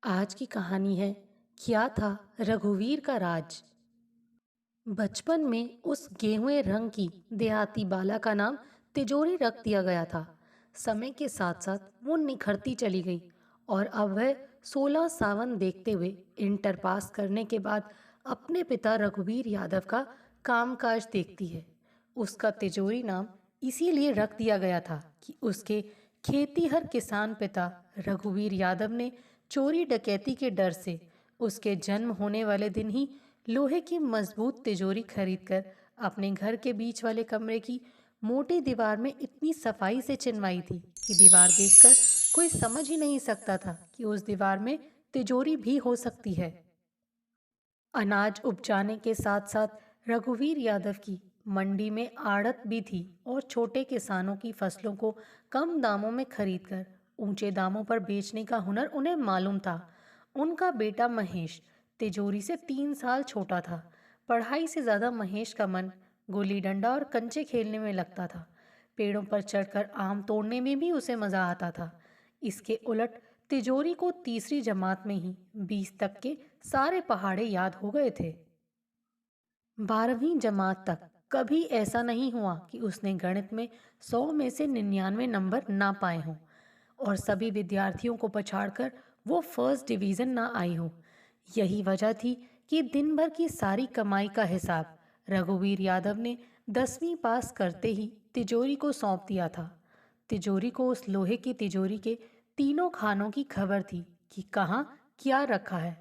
आज की कहानी है क्या था रघुवीर का राज। बचपन में उस गेहुए रंग की देहाती बाला का नाम तिजोरी रख दिया गया था। समय के साथ साथ वो निखरती चली गई और अब वह 16 सावन देखते हुए इंटर पास करने के बाद अपने पिता रघुवीर यादव का कामकाज देखती है। उसका तिजोरी नाम इसीलिए रख दिया गया था कि उसके खेतीहर किसान पिता रघुवीर यादव ने चोरी डकैती के डर से उसके जन्म होने वाले दिन ही लोहे की मजबूत तिजोरी खरीदकर अपने घर के बीच वाले कमरे की मोटी दीवार में इतनी सफाई से चिनवाई थी कि दीवार देखकर कोई समझ ही नहीं सकता था कि उस दीवार में तिजोरी भी हो सकती है। अनाज उपजाने के साथ साथ रघुवीर यादव की मंडी में आड़त भी थी और छोटे किसानों की फसलों को कम दामों में खरीदकर ऊंचे दामों पर बेचने का हुनर उन्हें मालूम था। उनका बेटा महेश तिजोरी से 3 साल छोटा था। पढ़ाई से ज्यादा महेश का मन गुल्ली डंडा और कंचे खेलने में लगता था। पेड़ों पर चढ़कर आम तोड़ने में भी उसे मजा आता था। इसके उलट तिजोरी को तीसरी जमात में ही 20 तक के सारे पहाड़े याद हो गए थे। 12वीं जमात तक कभी ऐसा नहीं हुआ कि उसने गणित में 100 में से 99 नंबर ना पाए हों और सभी विद्यार्थियों को पछाड़कर वो फर्स्ट डिवीजन ना आई हो। यही वजह थी कि दिन भर की सारी कमाई का हिसाब रघुवीर यादव ने 10वीं पास करते ही तिजोरी को सौंप दिया था। तिजोरी को उस लोहे की तिजोरी के तीनों खानों की खबर थी कि कहाँ क्या रखा है।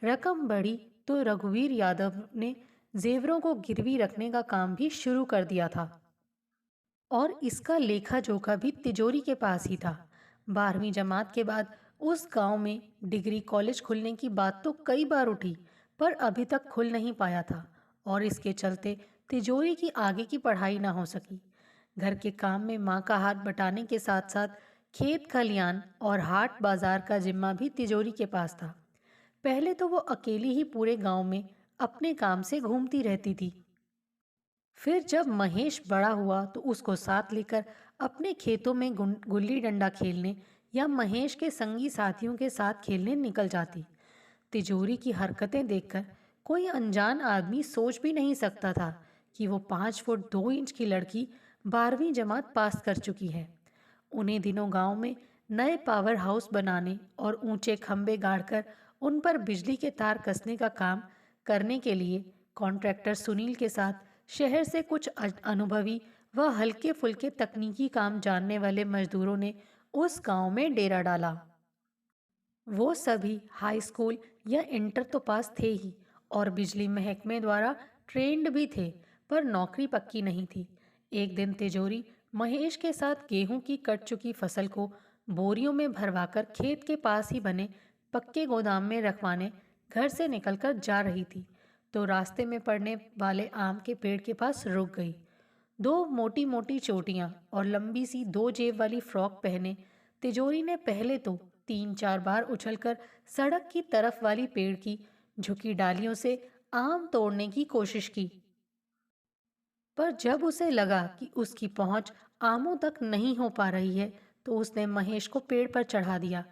रकम बढ़ी तो रघुवीर यादव ने जेवरों को गिरवी रखने का काम भी शुरू कर दिया था और इसका लेखा जोखा भी तिजोरी के पास ही था। 12वीं जमात के बाद उस गांव में डिग्री कॉलेज खुलने की बात तो कई बार उठी, पर अभी तक खुल नहीं पाया था और इसके चलते तिजोरी की आगे की पढ़ाई ना हो सकी। घर के काम में माँ का हाथ बटाने के साथ साथ खेत खलियान और हाट बाजार का जिम्मा भी तिजोरी के पास था। पहले तो वो अकेली ही पूरे गांव में अपने काम से घूमती रहती थी। फिर जब महेश बड़ा हुआ तो उसको साथ लेकर अपने खेतों में गुल्ली डंडा खेलने या महेश के संगी साथियों के साथ खेलने निकल जाती। तिजोरी की हरकतें देखकर कोई अनजान आदमी सोच भी नहीं सकता था कि वो 5 फुट 2 इंच की लड़की 12वीं जमात पास कर चुकी है। उन्हीं दिनों गांव में नए पावर हाउस बनाने और ऊंचे खंभे गाड़कर उन पर बिजली के तार कसने का काम करने के लिए कॉन्ट्रैक्टर सुनील के साथ शहर से कुछ अनुभवी व हल्के फुल्के तकनीकी काम जानने वाले मजदूरों ने उस गांव में डेरा डाला। वो सभी हाई स्कूल या इंटर तो पास थे ही और बिजली महकमे द्वारा ट्रेंड भी थे, पर नौकरी पक्की नहीं थी। एक दिन तिजोरी महेश के साथ गेहूं की कट चुकी फसल को बोरियों में भरवाकर खेत के पास ही बने पक्के गोदाम में रखवाने घर से निकलकर जा रही थी तो रास्ते में पड़ने वाले आम के पेड़ के पास रुक गई। दो मोटी मोटी चोटियां और लंबी सी 2 जेब वाली फ्रॉक पहने तिजोरी ने पहले तो 3 4 बार उछलकर सड़क की तरफ वाली पेड़ की झुकी डालियों से आम तोड़ने की कोशिश की, पर जब उसे लगा कि उसकी पहुंच आमों तक नहीं हो पा रही है तो उसने महेश को पेड़ पर चढ़ा दिया।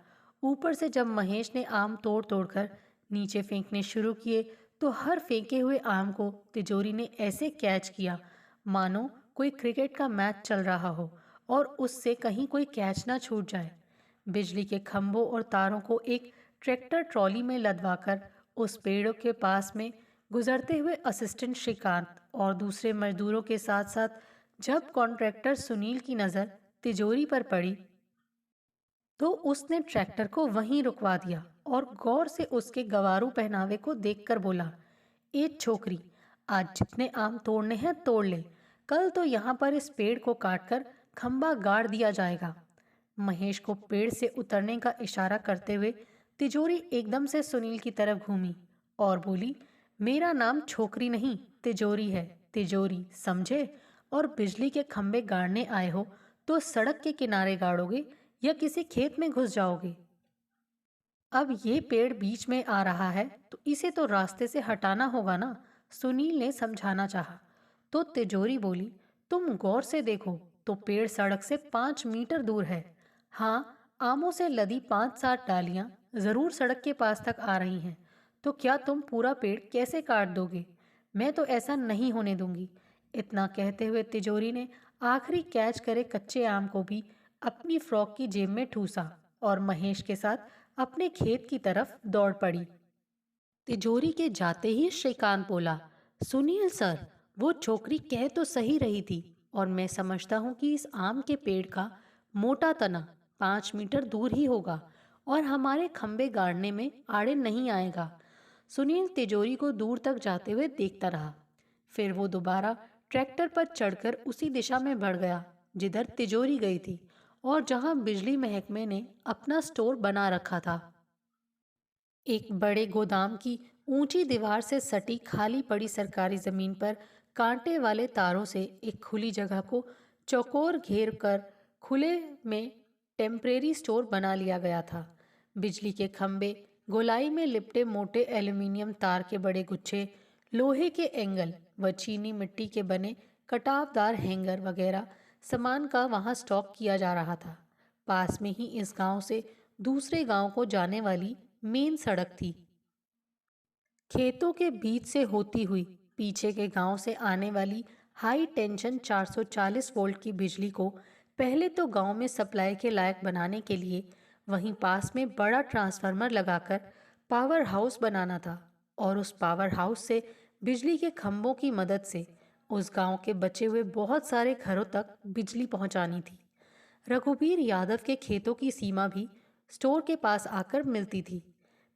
ऊपर से जब महेश ने आम तोड़ तोड़कर नीचे फेंकने शुरू किए तो हर फेंके हुए आम को तिजोरी ने ऐसे कैच किया मानो कोई क्रिकेट का मैच चल रहा हो और उससे कहीं कोई कैच ना छूट जाए। बिजली के खंभों और तारों को एक ट्रैक्टर ट्रॉली में लदवाकर उस पेड़ों के पास में गुजरते हुए असिस्टेंट श्रीकांत और दूसरे मजदूरों के साथ साथ जब कॉन्ट्रैक्टर सुनील की नज़र तिजोरी पर पड़ी तो उसने ट्रैक्टर को वहीं रुकवा दिया और गौर से उसके गवारू पहनावे को देखकर बोला, ए छोकरी, आज जितने आम तोड़ने हैं तोड़ ले। कल तो यहाँ पर इस पेड़ को काटकर खंबा गाड़ दिया जाएगा। महेश को पेड़ से उतरने का इशारा करते हुए तिजोरी एकदम से सुनील की तरफ घूमी और बोली, मेरा नाम छोकरी नहीं तिजोरी है, तिजोरी समझे। और बिजली के खंबे गाड़ने आए हो तो सड़क के किनारे गाड़ोगे या किसी खेत में घुस जाओगे। अब ये पेड़ बीच में आ रहा है तो इसे तो रास्ते से हटाना होगा ना, सुनील ने समझाना चाहा। तो तिजोरी बोली, तुम गौर से देखो तो पेड़ सड़क से 5 मीटर दूर है। हाँ, आमों से लदी 5 7 डालियां ज़रूर सड़क के पास तक आ रही हैं, तो क्या तुम पूरा पेड़ कैसे काट दोगे? मैं तो ऐसा नहीं होने दूंगी। इतना कहते हुए तिजोरी ने आखिरी कैच करे कच्चे आम को भी अपनी फ्रॉक की जेब में ठूसा और महेश के साथ अपने खेत की तरफ दौड़ पड़ी। तिजोरी के जाते ही श्रीकांत बोला, सुनील सर, वो छोकरी कह तो सही रही थी और मैं समझता हूँ कि इस आम के पेड़ का मोटा तना 5 मीटर दूर ही होगा और हमारे खंबे गाड़ने में आड़े नहीं आएगा। सुनील तिजोरी को दूर तक जाते हुए देखता रहा। फिर वो दोबारा ट्रैक्टर पर चढ़कर उसी दिशा में बढ़ गया जिधर तिजोरी गई थी और जहां बिजली महकमे ने अपना स्टोर बना रखा था। एक बड़े गोदाम की ऊंची दीवार से सटी खाली पड़ी सरकारी जमीन पर कांटे वाले तारों से एक खुली जगह को चौकोर घेर कर खुले में टेम्परेरी स्टोर बना लिया गया था। बिजली के खंभे, गोलाई में लिपटे मोटे एल्यूमीनियम तार के बड़े गुच्छे, लोहे के एंगल व चीनी मिट्टी के बने कटावदार हैंगर वगैरह सामान का वहां स्टॉक किया जा रहा था। पास में ही इस गांव से दूसरे गांव को जाने वाली मेन सड़क थी। खेतों के बीच से होती हुई पीछे के गांव से आने वाली हाई टेंशन 440 वोल्ट की बिजली को पहले तो गांव में सप्लाई के लायक बनाने के लिए वहीं पास में बड़ा ट्रांसफार्मर लगाकर पावर हाउस बनाना था और उस पावर हाउस से बिजली के खंभों की मदद से उस गांव के बचे हुए बहुत सारे घरों तक बिजली पहुंचानी थी। रघुवीर यादव के खेतों की सीमा भी स्टोर के पास आकर मिलती थी।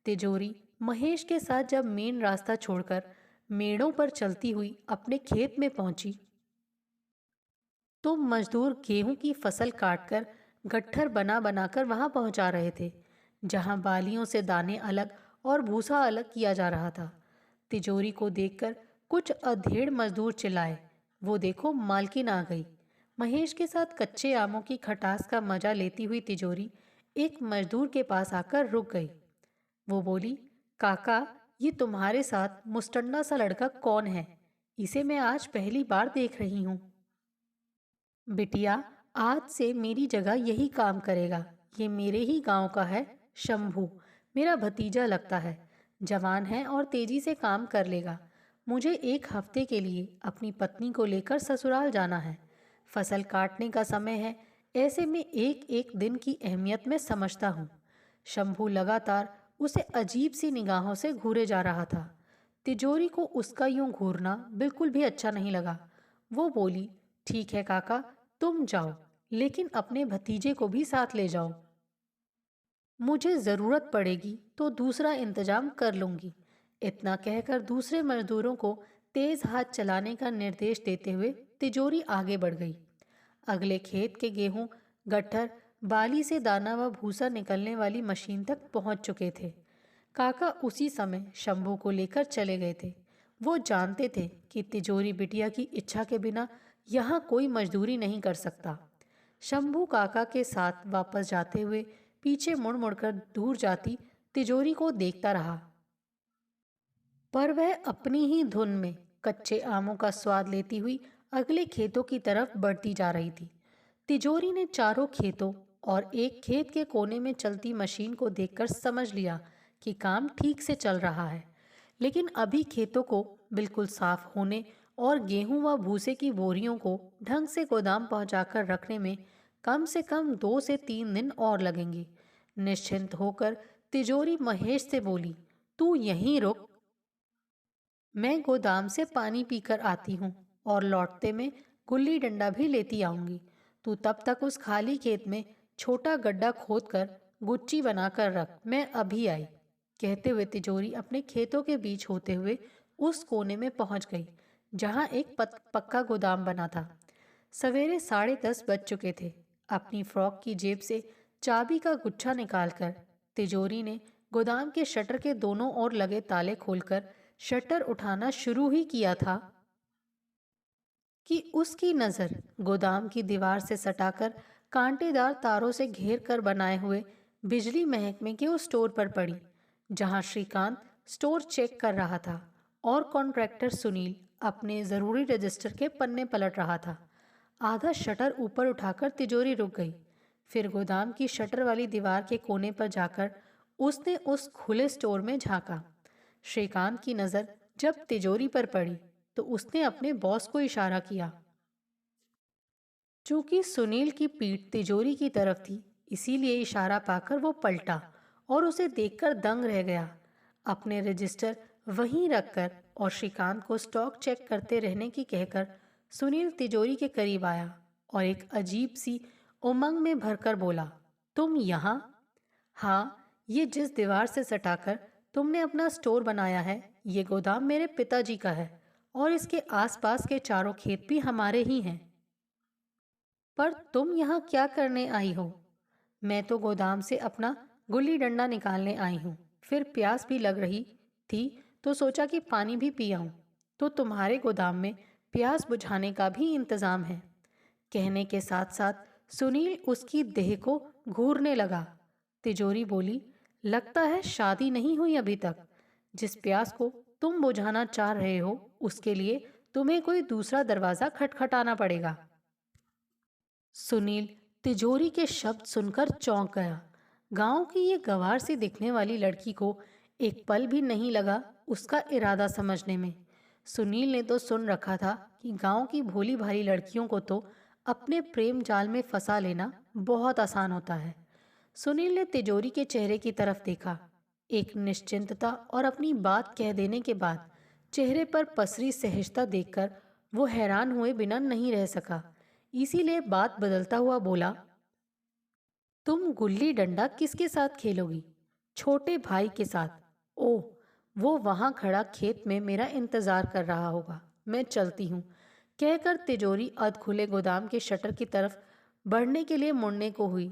तिजोरी महेश के साथ जब मेन रास्ता छोड़कर मेड़ों पर चलती हुई अपने खेत में पहुंची तो मजदूर गेहूं की फसल काटकर गट्ठर बना बनाकर वहां पहुंचा रहे थे, जहां बालियों से दाने अलग और भूसा अलग किया जा रहा था। तिजोरी को देखकर कुछ अधेड़ मजदूर चिल्लाए, वो देखो मालकिन आ गई। महेश के साथ कच्चे आमों की खटास का मजा लेती हुई तिजोरी एक मजदूर के पास आकर रुक गई। वो बोली, काका, ये तुम्हारे साथ मुस्टंडा सा लड़का कौन है? इसे मैं आज पहली बार देख रही हूँ। बिटिया, आज से मेरी जगह यही काम करेगा। ये मेरे ही गांव का है, शंभू। मेरा भतीजा लगता है। जवान है और तेजी से काम कर लेगा। मुझे 1 हफ्ते के लिए अपनी पत्नी को लेकर ससुराल जाना है। फसल काटने का समय है, ऐसे में एक एक दिन की अहमियत मैं समझता हूँ। शंभू लगातार उसे अजीब सी निगाहों से घूरे जा रहा था। तिजोरी को उसका यूं घूरना बिल्कुल भी अच्छा नहीं लगा। वो बोली, ठीक है काका, तुम जाओ, लेकिन अपने भतीजे को भी साथ ले जाओ। मुझे जरूरत पड़ेगी तो दूसरा इंतजाम कर लूंगी। इतना कहकर दूसरे मजदूरों को तेज हाथ चलाने का निर्देश देते हुए तिजोरी आगे बढ़ गई। अगले खेत के गेहूं, गट्ठर, बाली से दाना व भूसा निकलने वाली मशीन तक पहुंच चुके थे। काका उसी समय शंभू को लेकर चले गए थे। वो जानते थे कि तिजोरी बिटिया की इच्छा के बिना यहाँ कोई मजदूरी नहीं कर सकता। शंभू काका के साथ वापस जाते हुए पीछे मुड़ मुड़कर दूर जाती तिजोरी को देखता रहा, पर वह अपनी ही धुन में कच्चे आमों का स्वाद लेती हुई अगले खेतों की तरफ बढ़ती जा रही थी। तिजोरी ने चारों खेतों और एक खेत के कोने में चलती मशीन को देखकर समझ लिया कि काम ठीक से चल रहा है। लेकिन अभी खेतों को बिल्कुल साफ होने और गेहूं व भूसे की बोरियों को ढंग से गोदाम पहुंचाकर रखने में कम से कम 2 से 3 दिन और लगेंगे। निश्चिंत होकर तिजोरी महेश से बोली, तू यहीं रुक, मैं गोदाम से पानी पीकर आती हूँ और लौटते में गुल्ली डंडा भी लेती आऊंगी। तू तब तक उस खाली खेत में छोटा गड्ढा खोदकर गुच्ची बनाकर रख, मैं अभी आई। कहते हुए तिजोरी अपने खेतों के बीच होते हुए उस कोने में पहुंच गई जहां एक पक्का गोदाम बना था। सवेरे 10:30 बज चुके थे। अपनी फ्रॉक की जेब से चाबी का गुच्छा निकालकर तिजोरी ने गोदाम के शटर के दोनों ओर लगे ताले खोलकर शटर उठाना शुरू ही किया था कि उसकी नज़र गोदाम की दीवार से सटाकर कांटेदार तारों से घेर कर बनाए हुए बिजली महकमे के उस स्टोर पर पड़ी, जहां श्रीकांत स्टोर चेक कर रहा था और कॉन्ट्रैक्टर सुनील अपने ज़रूरी रजिस्टर के पन्ने पलट रहा था। आधा शटर ऊपर उठाकर तिजोरी रुक गई। फिर गोदाम की शटर वाली दीवार के कोने पर जाकर उसने उस खुले स्टोर में झांका। श्रीकांत की नजर जब तिजोरी पर पड़ी तो उसने अपने बॉस को इशारा किया। चूंकि सुनील की पीठ तिजोरी की तरफ थी, इसीलिए इशारा पाकर वो पलटा और उसे देखकर दंग रह गया। अपने रजिस्टर वहीं रखकर और श्रीकांत को स्टॉक चेक करते रहने की कहकर सुनील तिजोरी के करीब आया और एक अजीब सी उमंग में भरकर बोला, तुम यहाँ? हाँ, ये जिस दीवार से सटाकर तुमने अपना स्टोर बनाया है, ये गोदाम मेरे पिताजी का है और इसके आसपास के चारों खेत भी हमारे ही हैं। पर तुम यहाँ क्या करने आई हो? मैं तो गोदाम से अपना गुल्ली डंडा निकालने आई हूँ। फिर प्यास भी लग रही थी तो सोचा कि पानी भी पी आऊं। तो तुम्हारे गोदाम में प्यास बुझाने का भी इंतजाम है। कहने के साथ साथ सुनील उसकी देह को घूरने लगा। तिजोरी बोली, लगता है शादी नहीं हुई अभी तक। जिस प्यास को तुम बुझाना चाह रहे हो उसके लिए तुम्हें कोई दूसरा दरवाजा खटखटाना पड़ेगा। सुनील तिजोरी के शब्द सुनकर चौंक गया। गांव की ये गंवार सी दिखने वाली लड़की को एक पल भी नहीं लगा उसका इरादा समझने में। सुनील ने तो सुन रखा था कि गांव की भोली भाली लड़कियों को तो अपने प्रेम जाल में फंसा लेना बहुत आसान होता है। सुनील ने तिजोरी के चेहरे की तरफ देखा। एक निश्चिंतता और अपनी बात कह देने के बाद चेहरे पर पसरी सहजता देखकर वो हैरान हुए बिना नहीं रह सका। इसीलिए बात बदलता हुआ बोला, तुम गुल्ली डंडा किसके साथ खेलोगी? छोटे भाई के साथ। ओह, वो वहां खड़ा खेत में मेरा इंतजार कर रहा होगा। मैं चलती हूँ। कहकर तिजोरी अध खुले गोदाम के शटर की तरफ बढ़ने के लिए मुड़ने को हुई।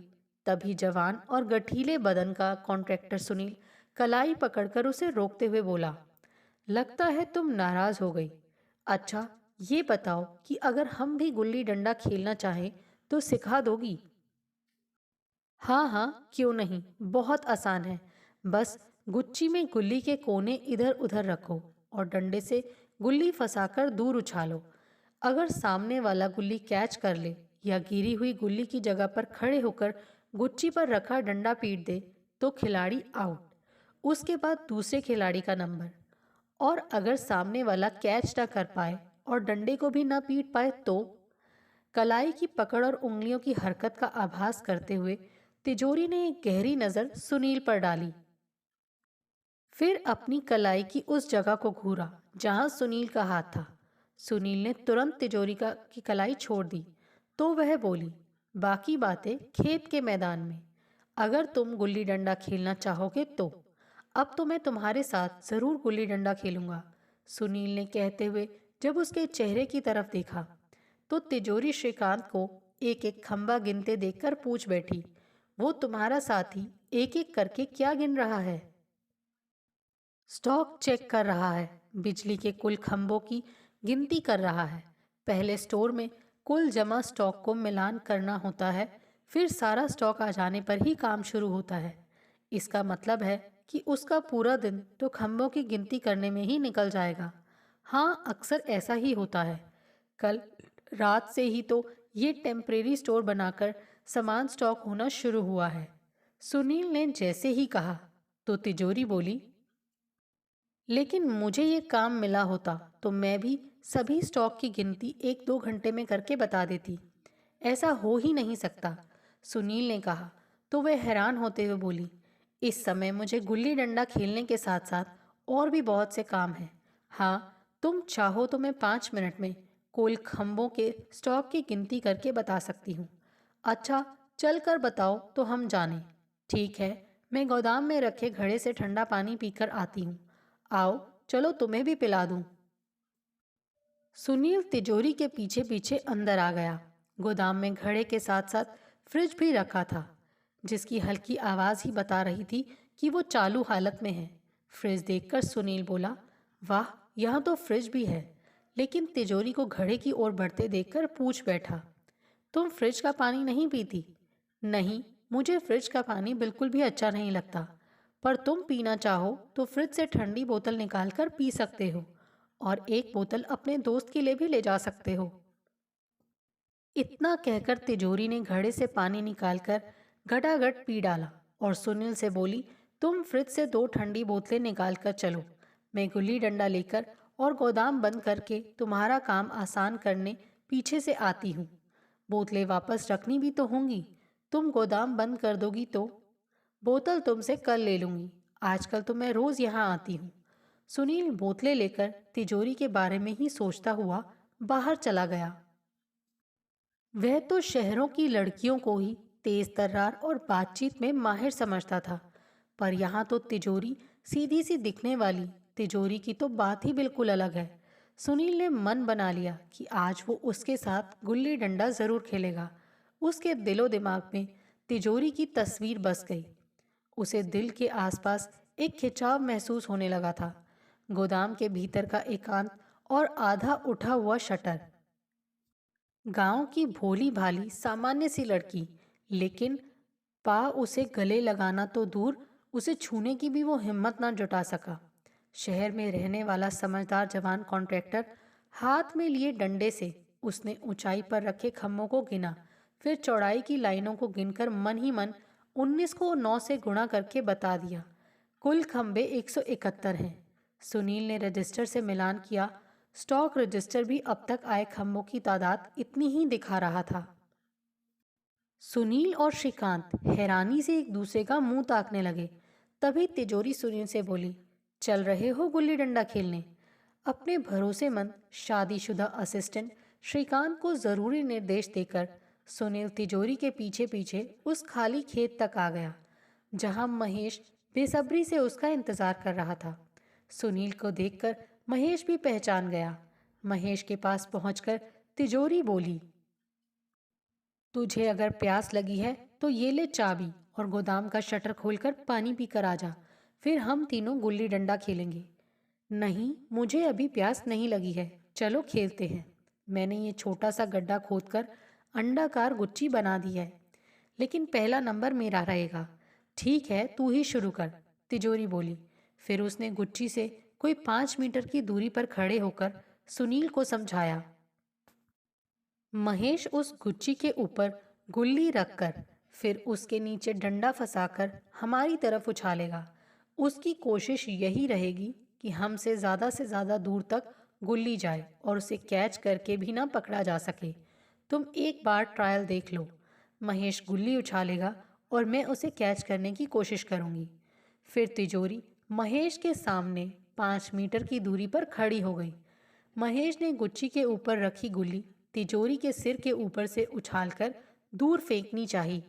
तभी जवान और गठीले बदन का कॉन्ट्रैक्टर सुनील कलाई पकड़कर उसे रोकते हुए बोला, लगता है तुम नाराज हो गई। अच्छा, ये बताओ कि अगर हम भी गुल्ली डंडा खेलना चाहें तो सिखा दोगी? हाँ हाँ, क्यों नहीं, बहुत आसान है। बस गुच्ची में गुल्ली के कोने इधर उधर रखो और डंडे से गुल्ली फंसाकर दूर उछालो। अगर सामने वाला गुल्ली कैच कर ले या गिरी हुई गुल्ली की जगह पर खड़े होकर गुच्ची पर रखा डंडा पीट दे तो खिलाड़ी आउट। उसके बाद दूसरे खिलाड़ी का नंबर। और अगर सामने वाला कैच ना कर पाए और डंडे को भी ना पीट पाए तो? कलाई की पकड़ और उंगलियों की हरकत का आभास करते हुए तिजोरी ने एक गहरी नजर सुनील पर डाली। फिर अपनी कलाई की उस जगह को घूरा जहां सुनील का हाथ था। सुनील ने तुरंत तिजोरी की कलाई छोड़ दी तो वह बोली, बाकी बातें खेत के मैदान में। अगर तुम गुल्ली डंडा खेलना चाहोगे तो। अब तो मैं तुम्हारे साथ जरूर गुल्ली डंडा खेलूंगा। सुनील ने कहते हुए जब उसके चेहरे की तरफ देखा तो तिजोरी श्रीकांत को एक एक खंबा गिनते देखकर पूछ बैठी, वो तुम्हारा साथी एक एक करके क्या गिन रहा है? स्टॉक चेक कर रहा है, बिजली के कुल खंभों की गिनती कर रहा है। पहले स्टोर में कुल जमा स्टॉक को मिलान करना होता है, फिर सारा स्टॉक आ जाने पर ही काम शुरू होता है। इसका मतलब है कि उसका पूरा दिन तो खंभों की गिनती करने में ही निकल जाएगा। हाँ, अक्सर ऐसा ही होता है। कल रात से ही तो ये टेम्परेरी स्टोर बनाकर सामान स्टॉक होना शुरू हुआ है। सुनील ने जैसे ही कहा तो तिजोरी बोली, लेकिन मुझे ये काम मिला होता तो मैं भी सभी स्टॉक की गिनती 1-2 घंटे में करके बता देती। ऐसा हो ही नहीं सकता। सुनील ने कहा तो वह हैरान होते हुए बोली, इस समय मुझे गुल्ली डंडा खेलने के साथ साथ और भी बहुत से काम हैं। हाँ, तुम चाहो तो मैं 5 मिनट में कुल खंभों के स्टॉक की गिनती करके बता सकती हूँ। अच्छा, चल कर बताओ तो हम जाने। ठीक है, मैं गोदाम में रखे घड़े से ठंडा पानी पीकर आती हूँ। आओ, चलो तुम्हें भी पिला दूं। सुनील तिजोरी के पीछे पीछे अंदर आ गया। गोदाम में घड़े के साथ साथ फ्रिज भी रखा था, जिसकी हल्की आवाज ही बता रही थी कि वो चालू हालत में है। फ्रिज देखकर सुनील बोला, वाह, यहाँ तो फ्रिज भी है। लेकिन तिजोरी को घड़े की ओर बढ़ते देखकर पूछ बैठा, तुम फ्रिज का पानी नहीं पीती? नहीं, मुझे फ्रिज का पानी बिल्कुल भी अच्छा नहीं लगता। पर तुम पीना चाहो तो फ्रिज से ठंडी बोतल निकाल कर पी सकते हो और एक बोतल अपने दोस्त के लिए भी ले जा सकते हो। इतना कहकर तिजोरी ने घड़े से पानी निकालकर घटाघट पी डाला और सुनील से बोली, तुम फ्रिज से 2 ठंडी बोतलें निकाल कर चलो। मैं गुल्ली डंडा लेकर और गोदाम बंद करके तुम्हारा काम आसान करने पीछे से आती हूँ। बोतलें वापस रखनी भी तो होंगी। तुम गोदाम बंद कर दोगी तो बोतल तुमसे कल ले लूंगी। आजकल तो मैं रोज यहाँ आती हूँ। सुनील बोतलें लेकर तिजोरी के बारे में ही सोचता हुआ बाहर चला गया। वह तो शहरों की लड़कियों को ही तेज तर्रार और बातचीत में माहिर समझता था, पर यहाँ तो तिजोरी सीधी सी दिखने वाली तिजोरी की तो बात ही बिल्कुल अलग है। सुनील ने मन बना लिया कि आज वो उसके साथ गुल्ली डंडा जरूर खेलेगा। उसके दिलो दिमाग में तिजोरी की तस्वीर बस गई। उसे दिल के आसपास एक खिंचाव महसूस होने लगा था। गोदाम के भीतर का एकांत और आधा उठा हुआ शटर। गांव की भोली भाली सामान्य सी लड़की, लेकिन पा उसे गले लगाना तो दूर, उसे छूने की भी वो हिम्मत ना जुटा सका। शहर में रहने वाला समझदार जवान कॉन्ट्रैक्टर हाथ में लिए डंडे से उसने ऊंचाई पर रखे खम्भों को गिना, फिर चौड़ाई की लाइनों को गिनकर मन ही मन 19 को 9 से गुणा करके बता दिया। कुल खंबे 171 हैं। सुनील ने रजिस्टर से मिलान किया। स्टॉक रजिस्टर भी अब तक आए खंभों की तादाद इतनी ही दिखा रहा था। सुनील और श्रीकांत हैरानी से एक दूसरे का मुंह ताकने लगे। तभी तिजोरी सुनील से बोली, चल रहे हो गुल्ली डंडा खेलने? अपने भरोसेमंद शादीशुदा असिस्टेंट श्रीकांत को जरूरी निर्देश देकर सुनील तिजोरी के पीछे पीछे उस खाली खेत तक आ गया, जहां महेश बेसब्री से उसका इंतजार कर रहा था। सुनील को देखकर महेश भी पहचान गया। महेश के पास पहुंचकर तिजोरी बोली, तुझे अगर प्यास लगी है तो ये ले चाबी और गोदाम का शटर खोलकर पानी पीकर आ जा। फिर हम तीनों गुल्ली डंडा खेलेंगे। नहीं, मुझे अभी प्यास नहीं लगी है, चलो खेलते हैं। मैंने ये छोटा सा गड्ढा खोदकर अंडाकार गुच्ची बना दी है, लेकिन पहला नंबर मेरा रहेगा। ठीक है, तू ही शुरू कर, तिजोरी बोली। फिर उसने गुच्ची से कोई 5 मीटर की दूरी पर खड़े होकर सुनील को समझाया। महेश उस गुच्ची के ऊपर गुल्ली रखकर फिर उसके नीचे डंडा फंसाकर हमारी तरफ उछालेगा। उसकी कोशिश यही रहेगी कि हमसे से ज़्यादा दूर तक गुल्ली जाए और उसे कैच करके भी ना पकड़ा जा सके। तुम एक बार ट्रायल देख लो। महेश गुल्ली उछालेगा और मैं उसे कैच करने की कोशिश करूंगी। फिर तिजोरी महेश के सामने 5 मीटर की दूरी पर खड़ी हो गई। महेश ने गुच्ची के ऊपर रखी गुल्ली तिजोरी के सिर के ऊपर से उछालकर दूर फेंकनी चाहिए,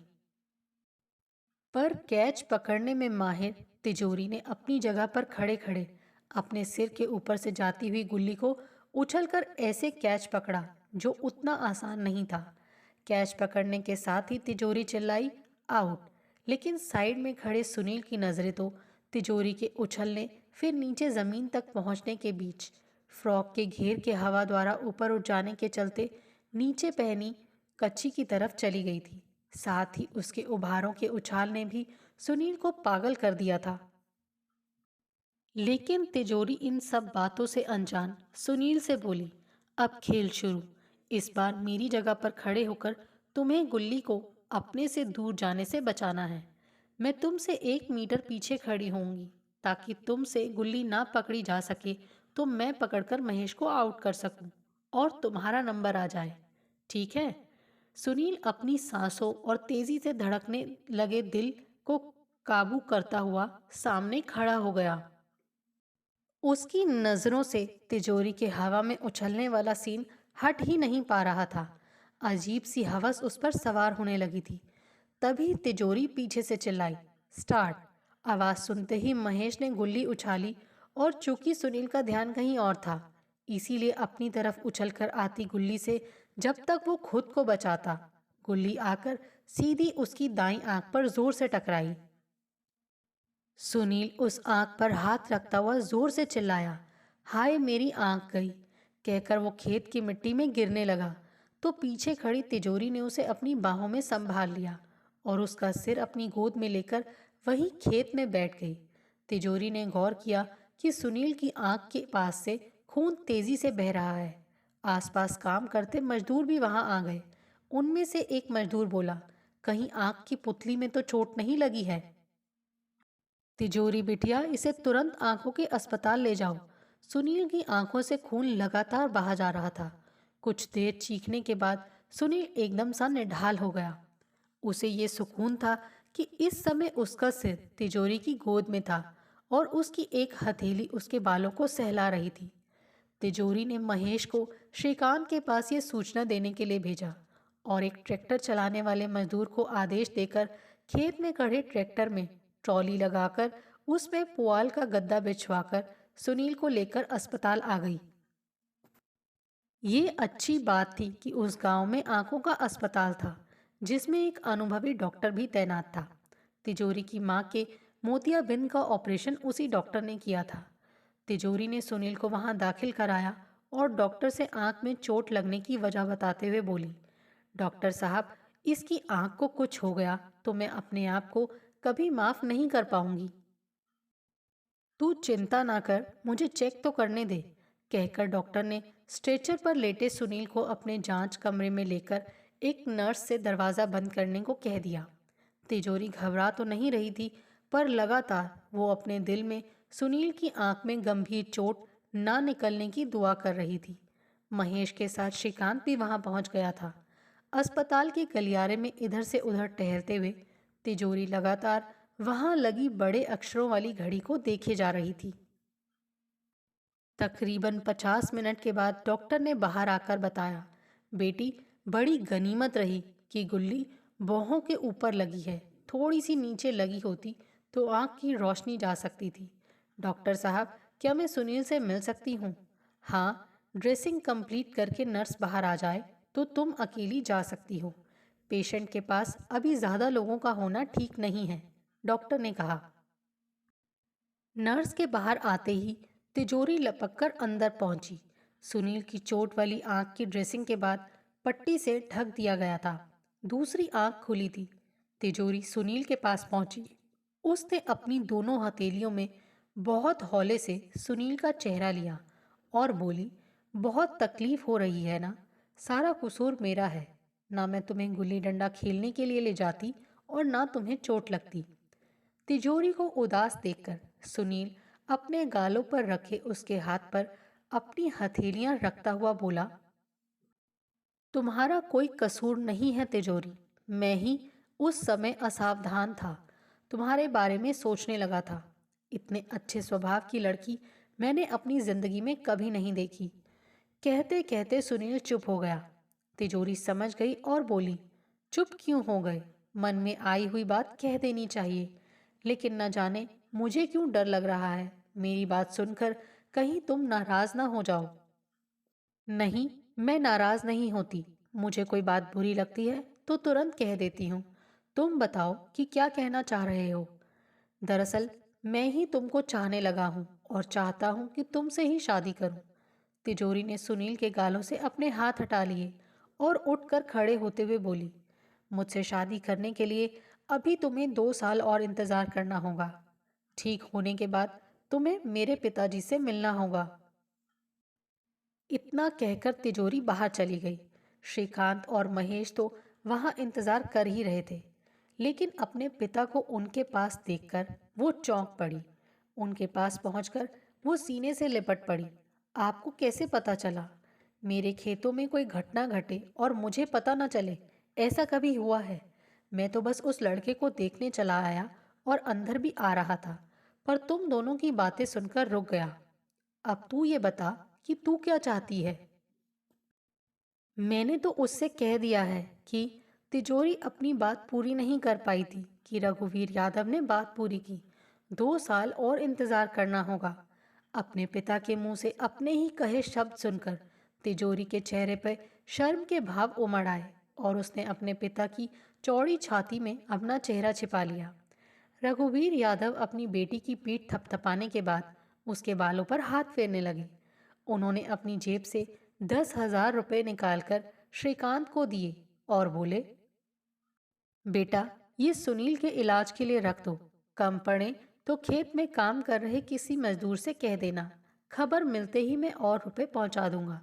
पर कैच पकड़ने में माहिर तिजोरी ने अपनी जगह पर खड़े खड़े अपने सिर के ऊपर से जाती हुई गुल्ली को उछलकर ऐसे कैच पकड़ा जो उतना आसान नहीं था। कैच पकड़ने के साथ ही तिजोरी चिल्लाई, आउट। लेकिन साइड में खड़े सुनील की नजरें तो तिजोरी के उछलने फिर नीचे जमीन तक पहुंचने के बीच फ्रॉक के घेर के हवा द्वारा ऊपर उठ जाने के चलते नीचे पहनी कच्ची की तरफ चली गई थी। साथ ही उसके उभारों के उछाल ने भी सुनील को पागल कर दिया था। लेकिन तिजोरी इन सब बातों से अनजान सुनील से बोली, अब खेल शुरू। इस बार मेरी जगह पर खड़े होकर तुम्हें गुल्ली को अपने से दूर जाने से बचाना है। मैं तुमसे 1 मीटर पीछे खड़ी होंगी ताकि तुमसे गुल्ली ना पकड़ी जा सके, तो मैं पकड़कर महेश को आउट कर सकूं और तुम्हारा नंबर आ जाए। ठीक है? सुनील अपनी सांसों और तेजी से धड़कने लगे दिल को काबू करता हुआ सामने खड़ा हो गया। उसकी नजरों से तिजोरी के हवा में उछलने वाला सीन हट ही नहीं पा रहा था। अजीब सी हवस उस पर सवार होने लगी थी। तभी तिजोरी पीछे से चिल्लाई, स्टार्ट। आवाज सुनते ही महेश ने गुल्ली उछाली और चूंकि सुनील का ध्यान कहीं और था, इसीलिए अपनी तरफ उछलकर आती गुल्ली से जब तक वो खुद को बचाता, गुल्ली आकर सीधी उसकी दाईं आंख पर जोर से टकराई। सुनील उस आंख पर हाथ रखता हुआ जोर से चिल्लाया, हाय मेरी आंख गई। कहकर वो खेत की मिट्टी में गिरने लगा तो पीछे खड़ी तिजोरी ने उसे अपनी बाहों में संभाल लिया और उसका सिर अपनी गोद में लेकर वहीं खेत में बैठ गई। तिजोरी ने गौर किया कि सुनील की आंख के पास से खून तेजी से बह रहा है। आसपास काम करते मजदूर भी वहां आ गए। उनमें से एक मजदूर बोला, कहीं आंख की पुतली में तो चोट नहीं लगी है? तिजोरी बिटिया, इसे तुरंत आंखों के अस्पताल ले जाओ। सुनील की आंखों से खून लगातार बहा जा रहा था। कुछ देर चीखने के बाद सुनील एकदम सा निढाल हो गया। उसे ये सुकून था कि इस समय उसका सिर तिजोरी की गोद में था और उसकी एक हथेली उसके बालों को सहला रही थी। तिजोरी ने महेश को श्रीकांत के पास ये सूचना देने के लिए भेजा और एक ट्रैक्टर चलाने वाले मजदूर को आदेश देकर खेत में खड़े ट्रैक्टर में ट्रॉली लगाकर उसमें पुआल का गद्दा बिछवाकर सुनील को लेकर अस्पताल आ गई। ये अच्छी बात थी कि उस गांव में आंखों का अस्पताल था, जिसमें एक अनुभवी डॉक्टर भी तैनात था। तिजोरी की मां के मोतियाबिंद का ऑपरेशन उसी डॉक्टर ने किया था। तिजोरी ने सुनील को वहां दाखिल कराया और डॉक्टर से आंख में चोट लगने की वजह बताते हुए बोली, डॉक्टर साहब, इसकी आंख को कुछ हो गया तो मैं अपने आप को कभी माफ नहीं कर पाऊंगी। तू चिंता ना कर, मुझे चेक तो करने दे, कहकर डॉक्टर ने स्ट्रेचर पर लेटे सुनील को अपने जांच कमरे में लेकर एक नर्स से दरवाज़ा बंद करने को कह दिया। तिजोरी घबरा तो नहीं रही थी, पर लगातार वो अपने दिल में सुनील की आंख में गंभीर चोट ना निकलने की दुआ कर रही थी। महेश के साथ श्रीकांत भी वहां पहुंच गया था। अस्पताल के गलियारे में इधर से उधर टहलते हुए तिजोरी लगातार वहां लगी बड़े अक्षरों वाली घड़ी को देखे जा रही थी। तकरीबन 50 मिनट के बाद डॉक्टर ने बाहर आकर बताया, बेटी, बड़ी गनीमत रही कि गुल्ली भौहों के ऊपर लगी है। थोड़ी सी नीचे लगी होती तो आंख की रोशनी जा सकती थी। डॉक्टर साहब, क्या मैं सुनील से मिल सकती हूँ? हाँ, ड्रेसिंग कंप्लीट करके नर्स बाहर आ जाए तो तुम अकेली जा सकती हो। पेशेंट के पास अभी ज़्यादा लोगों का होना ठीक नहीं है, डॉक्टर ने कहा। नर्स के बाहर आते ही तिजोरी लपककर अंदर पहुंची। सुनील की चोट वाली आंख की ड्रेसिंग के बाद पट्टी से ढक दिया गया था। दूसरी आंख खुली थी। तिजोरी सुनील के पास पहुंची। उसने अपनी दोनों हथेलियों में बहुत हौले से सुनील का चेहरा लिया और बोली, बहुत तकलीफ हो रही है ना? सारा कसूर मेरा है। ना मैं तुम्हें गुल्ली डंडा खेलने के लिए ले जाती और ना तुम्हें चोट लगती। तिजोरी को उदास देखकर सुनील अपने गालों पर रखे उसके हाथ पर अपनी हथेलियां रखता हुआ बोला, तुम्हारा कोई कसूर नहीं है तिजोरी। मैं ही उस समय असावधान था, तुम्हारे बारे में सोचने लगा था। इतने अच्छे स्वभाव की लड़की मैंने अपनी जिंदगी में कभी नहीं देखी। कहते कहते सुनील चुप हो गया। तिजोरी समझ गई और बोली, चुप क्यों हो गए? मन में आई हुई बात कह देनी चाहिए। लेकिन न जाने मुझे क्यों डर लग रहा है, मेरी बात सुनकर कहीं तुम नाराज ना हो जाओ। नहीं, मैं नाराज नहीं होती। मुझे कोई बात बुरी लगती है तो तुरंत कह देती हूँ। तुम बताओ कि क्या कहना चाह रहे हो। दरअसल मैं ही तुमको चाहने लगा हूँ और चाहता हूँ कि तुमसे ही शादी करूँ। तिजोरी ने सुनील के गालों से अपने हाथ हटा लिए और उठकर खड़े होते हुए बोली, मुझसे शादी करने के लिए अभी तुम्हें 2 साल और इंतजार करना होगा। ठीक होने के बाद तुम्हें मेरे पिताजी से मिलना होगा। इतना कहकर तिजोरी बाहर चली गई। श्रीकांत और महेश तो वहां इंतजार कर ही रहे थे, लेकिन अपने पिता को उनके पास देखकर वो चौंक पड़ी। उनके पास पहुंचकर वो सीने से लिपट पड़ी। आपको कैसे पता चला? मेरे खेतों में कोई घटना घटे और मुझे पता न चले, ऐसा कभी हुआ है? मैं तो बस उस लड़के को देखने चला आया और अंदर भी आ रहा था, पर तुम दोनों की बातें सुनकर रुक गया। अब तू ये बता कि तू क्या चाहती है। मैंने तो उससे कह दिया है कि तिजोरी अपनी बात पूरी नहीं कर पाई थी कि रघुवीर यादव ने बात पूरी की। 2 साल और इंतजार करना होगा। अपने पिता के मुंह से अपने ही कहे शब्द सुनकर तिजोरी के चेहरे पर शर्म के भाव उमड़ आए और उसने अपने पिता की चौड़ी छाती में अपना चेहरा छिपा लिया। रघुवीर यादव अपनी बेटी की पीठ थपथपाने के बाद उसके बालों पर हाथ फेरने लगे। उन्होंने अपनी जेब से 10,000 रुपये निकालकर श्रीकांत को दिए और बोले, बेटा, ये सुनील के इलाज के लिए रख दो। कम पड़े तो खेत में काम कर रहे किसी मजदूर से कह देना। खबर मिलते ही मैं और रुपए पहुंचा दूंगा।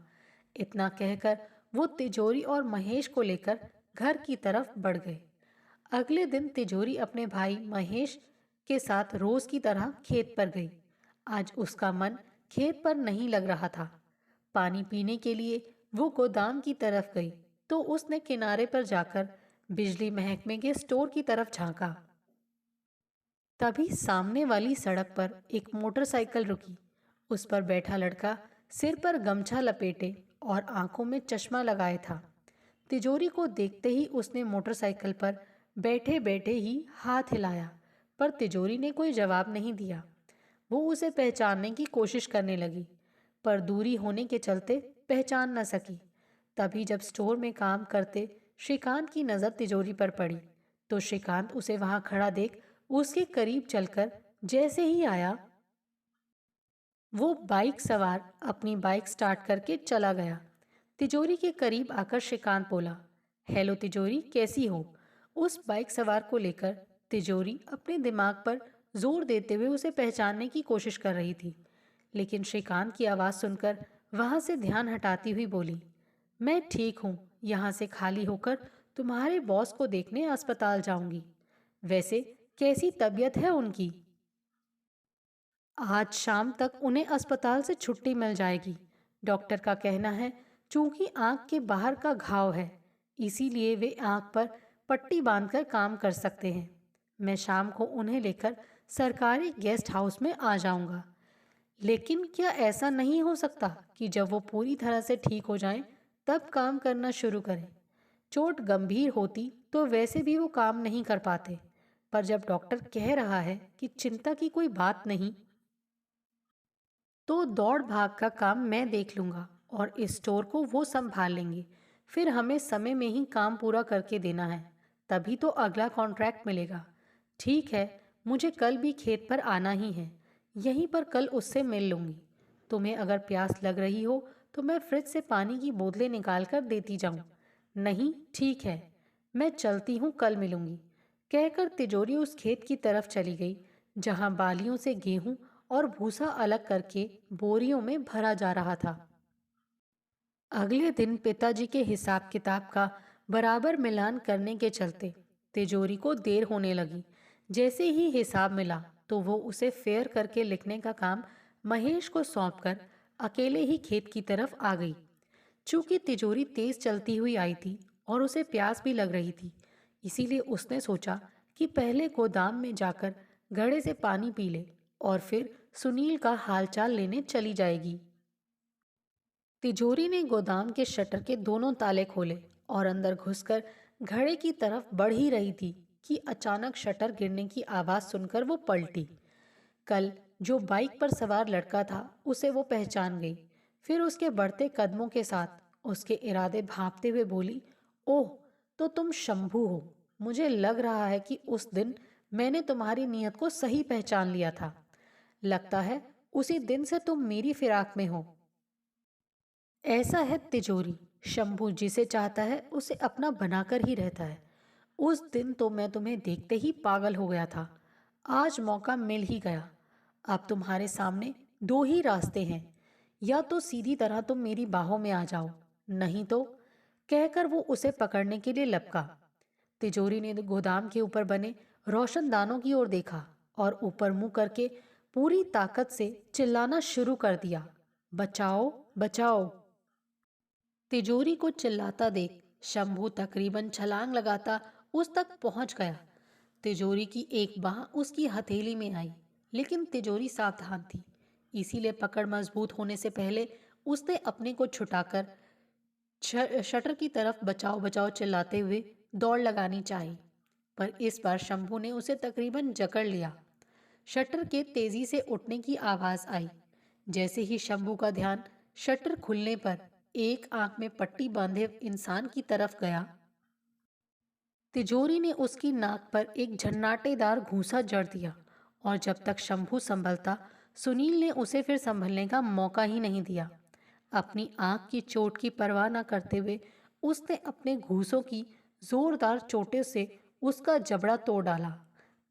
इतना कहकर वो तिजोरी और महेश को लेकर घर की तरफ बढ़ गए। अगले दिन तिजोरी अपने भाई महेश के साथ रोज की तरह खेत पर गई। आज उसका मन खेत पर नहीं लग रहा था। पानी पीने के लिए वो गोदाम की तरफ गई तो उसने किनारे पर जाकर बिजली महकमे के स्टोर की तरफ झांका। तभी सामने वाली सड़क पर एक मोटरसाइकिल रुकी। उस पर बैठा लड़का सिर पर गमछा लपेटे और आंखों में चश्मा लगाए था। तिजोरी को देखते ही उसने मोटरसाइकिल पर बैठे बैठे ही हाथ हिलाया, पर तिजोरी ने कोई जवाब नहीं दिया। वो उसे पहचानने की कोशिश करने लगी, पर दूरी होने के चलते पहचान न सकी। तभी जब स्टोर में काम करते श्रीकांत की नज़र तिजोरी पर पड़ी, तो श्रीकांत उसे वहां खड़ा देख उसके करीब चलकर जैसे ही आया, वो बाइक सवार अपनी बाइक स्टार्ट करके चला गया। तिजोरी के करीब आकर श्रीकांत बोला, हेलो तिजोरी, कैसी हो? उस बाइक सवार को लेकर तिजोरी अपने दिमाग पर जोर देते हुए उसे पहचानने की कोशिश कर रही थी, लेकिन श्रीकांत की आवाज़ सुनकर वहां से ध्यान हटाती हुई बोली, मैं ठीक हूँ, यहाँ से खाली होकर तुम्हारे बॉस को देखने अस्पताल जाऊंगी। वैसे कैसी तबीयत है उनकी? आज शाम तक उन्हें अस्पताल से छुट्टी मिल जाएगी। डॉक्टर का कहना है चूंकि आंख के बाहर का घाव है, इसीलिए वे आंख पर पट्टी बांधकर काम कर सकते हैं। मैं शाम को उन्हें लेकर सरकारी गेस्ट हाउस में आ जाऊंगा। लेकिन क्या ऐसा नहीं हो सकता कि जब वो पूरी तरह से ठीक हो जाएं, तब काम करना शुरू करें? चोट गंभीर होती तो वैसे भी वो काम नहीं कर पाते, पर जब डॉक्टर कह रहा है कि चिंता की कोई बात नहीं, तो दौड़ भाग का काम मैं देख लूंगा और इस स्टोर को वो संभाल लेंगे। फिर हमें समय में ही काम पूरा करके देना है, तभी तो अगला कॉन्ट्रैक्ट मिलेगा। ठीक है, मुझे कल भी खेत पर आना ही है। यहीं पर कल उससे मिल लूंगी। तुम्हें अगर प्यास लग रही हो तो मैं फ्रिज से पानी की बोतलें निकाल कर देती जाऊं। नहीं, ठीक है, मैं चलती हूँ, कल मिलूंगी। कहकर तिजोरी उस खेत की तरफ चली गई जहां बालियों से गेहूं और भूसा अलग करके बोरियों में भरा जा रहा था। अगले दिन पिताजी के हिसाब किताब का बराबर मिलान करने के चलते तिजोरी को देर होने लगी। जैसे ही हिसाब मिला तो वो उसे फेयर करके लिखने का काम महेश को सौंपकर अकेले ही खेत की तरफ आ गई। चूंकि तिजोरी तेज चलती हुई आई थी और उसे प्यास भी लग रही थी, इसीलिए उसने सोचा कि पहले गोदाम में जाकर घड़े से पानी पी ले और फिर सुनील का हालचाल लेने चली जाएगी। तिजोरी ने गोदाम के शटर के दोनों ताले खोले और अंदर घुसकर घड़े की तरफ बढ़ ही रही थी कि अचानक शटर गिरने की आवाज सुनकर वो पलटी। कल जो बाइक पर सवार लड़का था उसे वो पहचान गई। फिर उसके बढ़ते कदमों के साथ उसके इरादे भांपते हुए बोली, ओह, तो तुम शंभू हो। मुझे लग रहा है कि उस दिन मैंने तुम्हारी नीयत को सही पहचान लिया था। लगता है उसी दिन से तुम मेरी फिराक में हो। ऐसा है तिजोरी, शंभू जिसे चाहता है उसे अपना बनाकर ही रहता है। उस दिन तो मैं तुम्हें देखते ही पागल हो गया था। आज मौका मिल ही गया। अब तुम्हारे सामने दो ही रास्ते हैं, या तो सीधी तरह तुम मेरी बाहों में आ जाओ, नहीं तो। कहकर वो उसे पकड़ने के लिए लपका। तिजोरी ने गोदाम के ऊपर बने रोशनदानों की ओर देखा और ऊपर मुंह करके पूरी ताकत से चिल्लाना शुरू कर दिया, बचाओ बचाओ। तिजोरी को चिल्लाता देख शंभू तकरीबन छलांग लगाता उस तक पहुंच गया। तिजोरी की एक बाह उसकी हथेली में आई, लेकिन तिजोरी सावधान थी, इसीलिए पकड़ मजबूत होने से पहले उसने अपने को छुटाकर शटर की तरफ बचाओ बचाओ चिल्लाते हुए दौड़ लगानी चाही। पर इस बार शंभू ने उसे तकरीबन जकड़ लिया। शटर के तेजी से उठने की आवाज आई। जैसे ही शंभू का ध्यान शटर खुलने पर एक आंख में पट्टी बांधे इंसान की तरफ गया, तिजोरी ने उसकी नाक पर एक झन्नाटेदार घूंसा जड़ दिया और जब तक शंभू संभलता, सुनील ने उसे फिर संभलने का मौका ही नहीं दिया। अपनी आंख की चोट की परवाह न करते हुए उसने अपने घूंसों की जोरदार चोटों से उसका जबड़ा तोड़ डाला।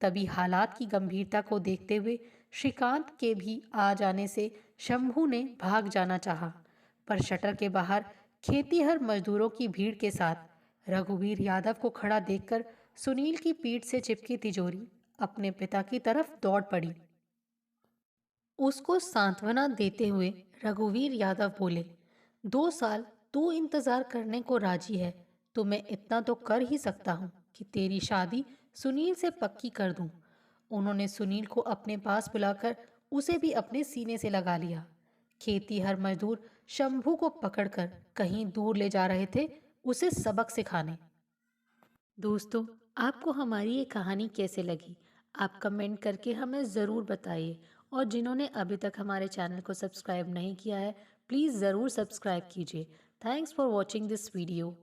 तभी हालात की गंभीरता को देखते हुए श्रीकांत के भी आ जाने से शंभू ने भाग जाना चाहा, पर शटर के बाहर खेतीहर मजदूरों की भीड़ के साथ रघुवीर यादव को खड़ा देखकर सुनील की पीठ से चिपकी तिजोरी अपने पिता की तरफ दौड़ पड़ी। उसको सांत्वना देते हुए रघुवीर यादव बोले, 2 साल तू इंतजार करने को राजी है तो मैं इतना तो कर ही सकता हूँ कि तेरी शादी सुनील से पक्की कर दूं। उन्होंने सुनील को अपने पास बुलाकर उसे भी अपने सीने से लगा लिया। खेती हर मजदूर शंभू को पकड़कर कहीं दूर ले जा रहे थे, उसे सबक सिखाने। दोस्तों, आपको हमारी ये कहानी कैसे लगी? आप कमेंट करके हमें ज़रूर बताइए। और जिन्होंने अभी तक हमारे चैनल को सब्सक्राइब नहीं किया है, प्लीज़ ज़रूर सब्सक्राइब कीजिए। Thanks for watching this video.